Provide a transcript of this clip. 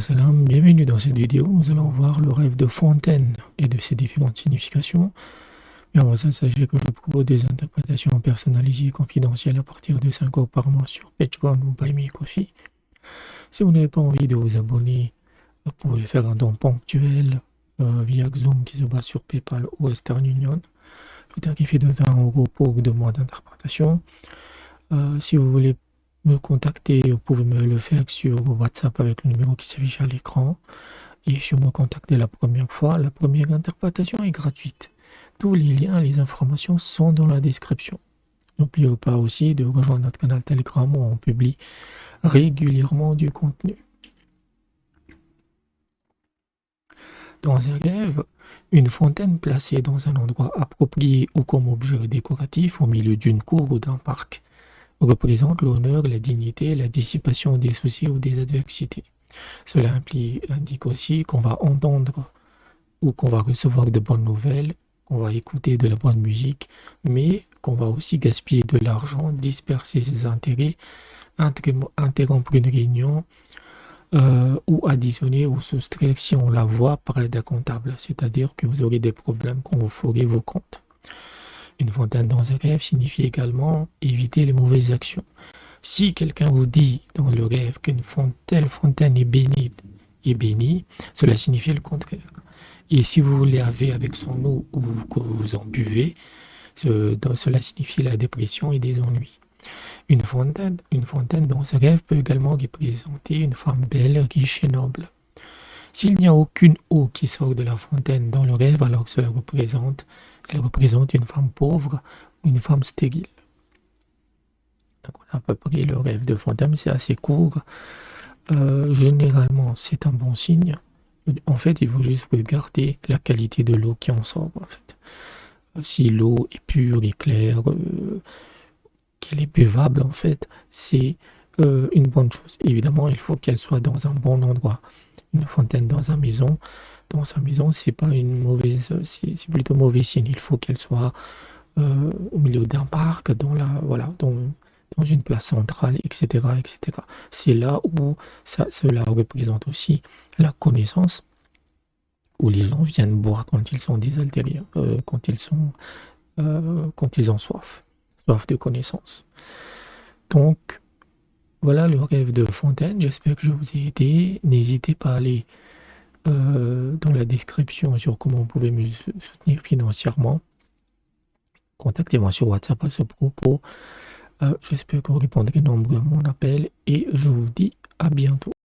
Salam, bienvenue dans cette vidéo. Nous allons voir le rêve de Fontaine et de ses différentes significations. Mais avant ça, sachez que je propose des interprétations personnalisées et confidentielles à partir de 5 € par mois sur Patreon ou Buy Me Coffee. Si vous n'avez pas envie de vous abonner, vous pouvez faire un don ponctuel via Xoom qui se base sur PayPal ou Western Union. Le tarif est de 20 € pour 2 mois d'interprétation. Si vous voulez me contacter, vous pouvez me le faire sur WhatsApp avec le numéro qui s'affiche à l'écran. Et si vous me contactez la première fois, la première interprétation est gratuite. Tous les liens et les informations sont dans la description. N'oubliez pas aussi de rejoindre notre canal Telegram où on publie régulièrement du contenu. Dans un rêve, une fontaine placée dans un endroit approprié ou comme objet décoratif au milieu d'une cour ou d'un parc représente l'honneur, la dignité, la dissipation des soucis ou des adversités. Cela indique aussi qu'on va entendre ou qu'on va recevoir de bonnes nouvelles, qu'on va écouter de la bonne musique, mais qu'on va aussi gaspiller de l'argent, disperser ses intérêts, interrompre une réunion ou additionner ou soustraire si on la voit près d'un comptable, c'est-à-dire que vous aurez des problèmes quand vous ferez vos comptes. Une fontaine dans un rêve signifie également éviter les mauvaises actions. Si quelqu'un vous dit dans le rêve qu'une telle fontaine est bénie, cela signifie le contraire. Et si vous l'avez avec son eau ou que vous en buvez, cela signifie la dépression et des ennuis. Une fontaine dans un rêve peut également représenter une femme belle, riche et noble. S'il n'y a aucune eau qui sort de la fontaine dans le rêve, alors que elle représente une femme pauvre ou une femme stérile. Donc on a à peu près le rêve de Fontaine, c'est assez court. Généralement, c'est un bon signe. En fait, il faut juste regarder la qualité de l'eau qui en sort. En fait. Si l'eau est pure et claire, qu'elle est buvable, en fait, c'est une bonne chose. Évidemment, il faut qu'elle soit dans un bon endroit. Une fontaine dans sa maison, c'est pas une mauvaise, c'est plutôt mauvais signe. Il faut qu'elle soit au milieu d'un parc, dans une place centrale, etc., etc. C'est là où cela représente aussi la connaissance, où les gens viennent boire quand ils sont désaltérés, quand ils ont soif de connaissance. Donc, voilà le rêve de Fontaine. J'espère que je vous ai aidé. N'hésitez pas à aller dans la description sur comment vous pouvez me soutenir financièrement. Contactez-moi sur WhatsApp à ce propos. J'espère que vous répondrez nombreux à mon appel et je vous dis à bientôt.